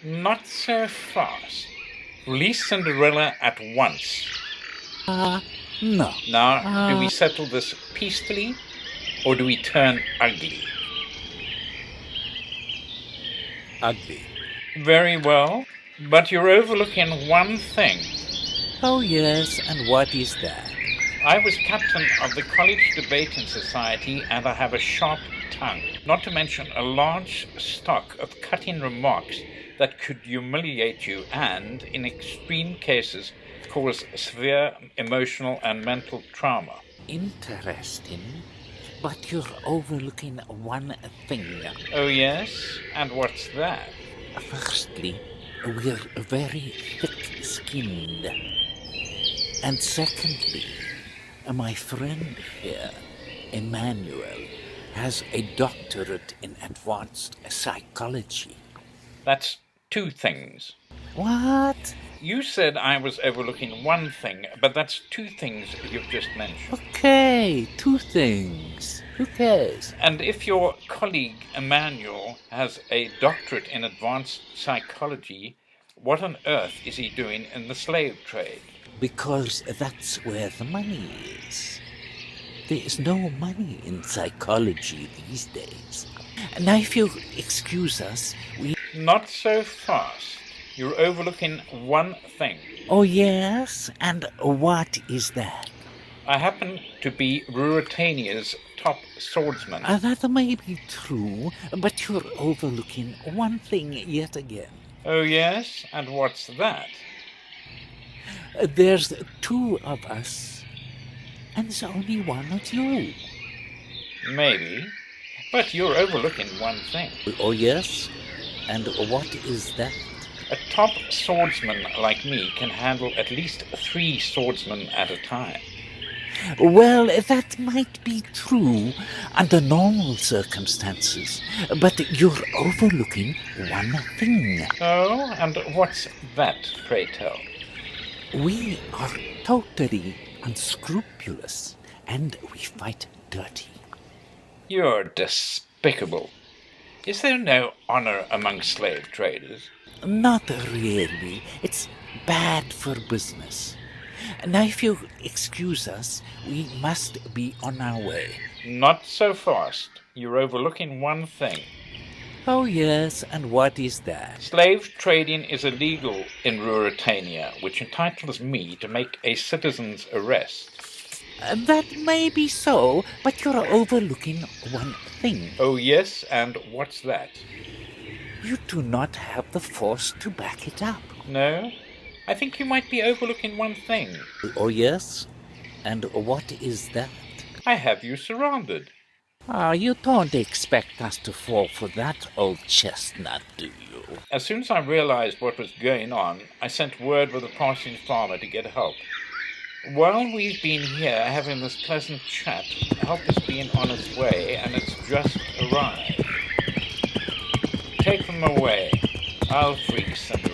Not so fast. Release Cinderella at once. No. Now, do we settle this peacefully, or do we turn ugly? Ugly. Very well, but you're overlooking one thing. Oh, yes, and what is that? I was captain of the College Debating Society, and I have a sharp tongue, not to mention a large stock of cutting remarks that could humiliate you and, in extreme cases, cause severe emotional and mental trauma. Interesting, but you're overlooking one thing. Oh, yes? And what's that? Firstly, we're very thick-skinned. And secondly, my friend here, Emmanuel, has a doctorate in advanced psychology. That's two things. What? You said I was overlooking one thing, but that's two things you've just mentioned. Okay, two things. Who cares? And if your colleague Emmanuel has a doctorate in advanced psychology, what on earth is he doing in the slave trade? Because that's where the money is. There is no money in psychology these days. Now, if you excuse us, we... Not so fast. You're overlooking one thing. Oh, yes? And what is that? I happen to be Ruritania's top swordsman. That may be true, but you're overlooking one thing yet again. Oh, yes? And what's that? There's two of us, and there's only one of you. Maybe. But you're overlooking one thing. Oh, yes? And what is that? A top swordsman like me can handle at least 3 swordsmen at a time. Well, that might be true under normal circumstances, but you're overlooking one thing. Oh, and what's that, pray tell? We are totally unscrupulous, and we fight dirty. You're despicable. Is there no honor among slave traders? Not really. It's bad for business. Now, if you excuse us, we must be on our way. Not so fast. You're overlooking one thing. Oh, yes, and what is that? Slave trading is illegal in Ruritania, which entitles me to make a citizen's arrest. That may be so, but you're overlooking one thing. Oh, yes, and what's that? You do not have the force to back it up. No? I think you might be overlooking one thing. Oh, yes? And what is that? I have you surrounded. You don't expect us to fall for that, old chestnut, do you? As soon as I realized what was going on, I sent word with a passing farmer to get help. While we've been here having this pleasant chat, help has been on its way, and it's just arrived. Take them away. I'll free Cinderella.